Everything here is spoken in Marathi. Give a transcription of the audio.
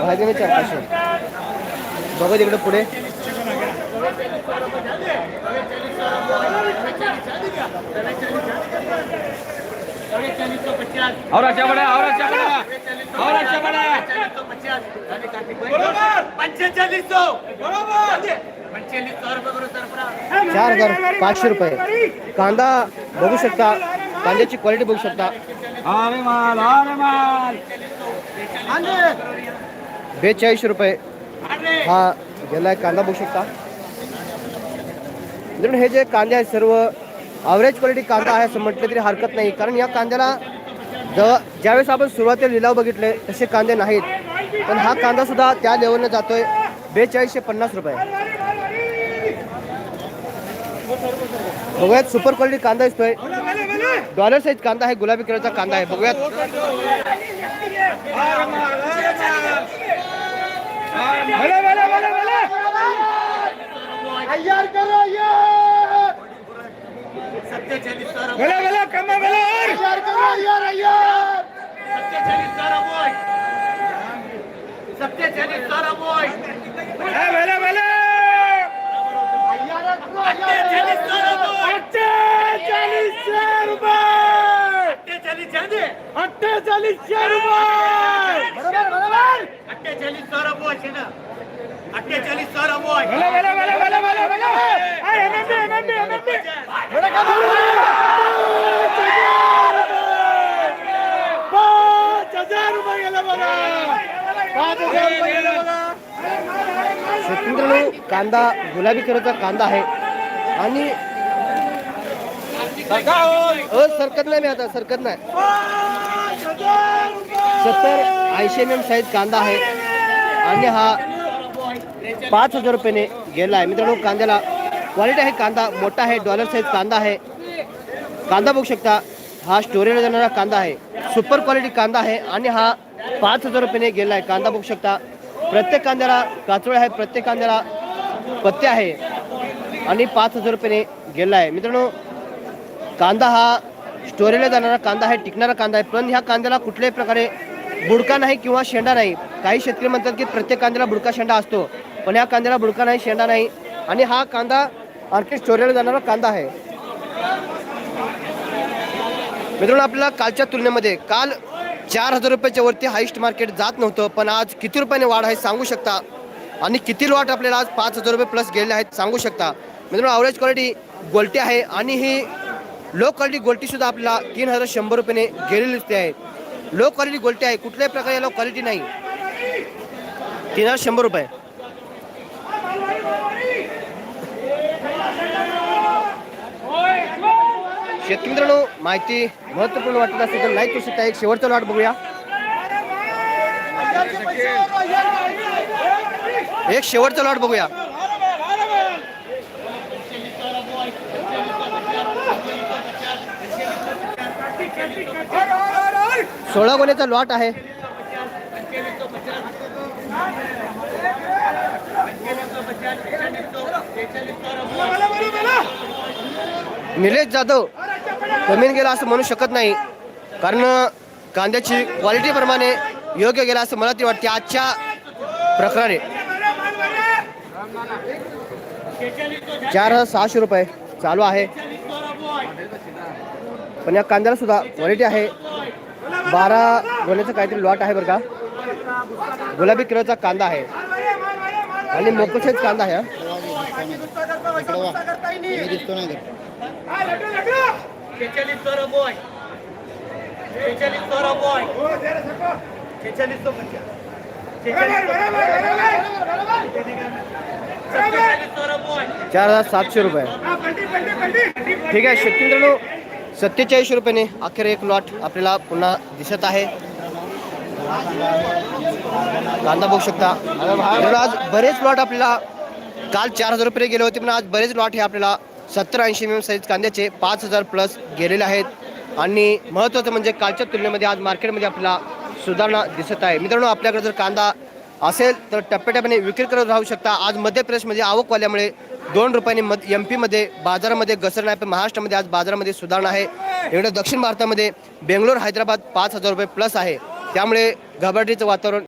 भाजी 400. बघा तिकडे पुढे और अच्छा बड़ा और अच्छा बड़ा और अच्छा बड़ा 4500 रुपये. कांदा बघू शकता, कांद्याची क्वालिटी बघू शकता. अरे माल 42 रुपये हा गेलाय कांदा बघू शकता. मित्रांनो हे जे कांदे आहेत सर्व ॲव्हरेज क्वालिटी कांदा आहे असं म्हटलं तरी हरकत नाही, कारण या कांद्याला ज्यावेळेस आपण सुरुवातीला लिलाव बघितले तसे कांदे नाहीत, पण हा कांदा सुद्धा त्या लेवलने जातोय. 4250 रुपये. बघूयात सुपर क्वालिटी कांदा दिसतोय. डॉलर साईज कांदा आहे, गुलाबी कलरचा कांदा आहे. बघूयात कांदा गुलाबी कलरचा कांदा आहे आणि सरकत नाही. मी आता सरकत नाही. 70-80 mm साईज कांदा आहे आणि हा 5000 रुपयाने गेला आहे. मित्रांनो कांद्याला क्वालिटी आहे, कांदा मोठा आहे, डॉलर साईज कांदा आहे. कांदा बघू शकता, हा स्टोरेजला जाणारा कांदा आहे, सुपर क्वालिटी कांदा आहे आणि हा 5000 रुपयाने गेला आहे. कांदा बघू शकता, प्रत्येक कांद्याला काचोळे आहे, प्रत्येक कांद्याला पत्ते आहे आणि 5000 रुपयाने गेला आहे. मित्रांनो कांदा हा स्टोरेजला जाणारा कांदा आहे, टिकणारा कांदा आहे, पण ह्या कांद्याला कुठल्याही प्रकारे बुडका नाही किंवा शेंडा नाही. काही शेतकरी म्हणतात की प्रत्येक कांद्याला बुडका शेंडा असतो, पण ह्या कांद्याला बुडका नाही, शेंडा नाही आणि हा कांदा आणखी स्टोरेजला जाणारा कांदा आहे. मित्रांनो आपल्याला कालच्या तुलनेमध्ये काल 4000 रुपयाच्या वरती हायस्ट मार्केट जात नव्हतं, पण आज किती रुपयाने वाढ आहे सांगू शकता आणि किती लॉट आपल्याला आज 5000 रुपये प्लस गेले आहेत सांगू शकता. मित्रांनो ॲव्हरेज क्वालिटी गोल्टी आहे आणि ही लो क्वालिटी गोल्टी सुद्धा आपल्याला 3100 रुपयाने गेलेली दिसते आहे. लो क्वालिटी गोल्टी आहे, कुठल्याही प्रकारे याला क्वालिटी नाही. 3100 रुपये. शेतकरी मित्रांनो माहिती महत्त्वपूर्ण वाटत असेल तर लाईक करू शकता. एक शेवटचा लॉट बघूया. एक शेवटचा लॉट बघूया. सोळा गोण्याचा लॉट आहे. निलेश जाधव कमी गेला असं म्हणू शकत नाही, कारण कांद्याची क्वालिटी प्रमाणे योग्य गेला असं मला ती वाटते आजच्या प्रकारे. 4600 रुपये चालू आहे, पण या कांद्याला सुद्धा क्वालिटी आहे. 12 गोण्याचा काहीतरी लॉट आहे बरं का. गुलाबी कलरचा कांदा आहे आणि मोकळेच कांदा आहे. ₹4700 रुपये. ठीक आहे शेतकरी मित्रांनो 4700 रुपयाने अखेर एक लॉट आपल्याला पुन्हा दिसत आहे. कांदा बघू शकता. आज बरेच लॉट आपल्याला काल 4000 रुपये गेले होते, पण आज बरेच लॉट हे आपल्याला 70-80 mm साईज कांद्याचे 5000 प्लस गेलेले आहेत. आणि महत्त्वाचं म्हणजे कालच्या तुलनेमध्ये आज मार्केटमध्ये आपल्याला सुधारणा दिसत आहे. मित्रांनो आपल्याकडे जर कांदा असेल तर टप्प्याटप्प्याने विक्री करत राहू शकता. आज मध्य प्रदेशमध्ये आवक वाढल्यामुळे 2 रुपयांनी MP मध्ये बाजारामध्ये घसरण आहे, पण महाराष्ट्रामध्ये आज बाजारामध्ये सुधारणा आहे. इकडे दक्षिण भारतामध्ये बेंगलोर हैदराबाद 5000 रुपये प्लस आहे, त्यामुळे घबराटीचं वातावरण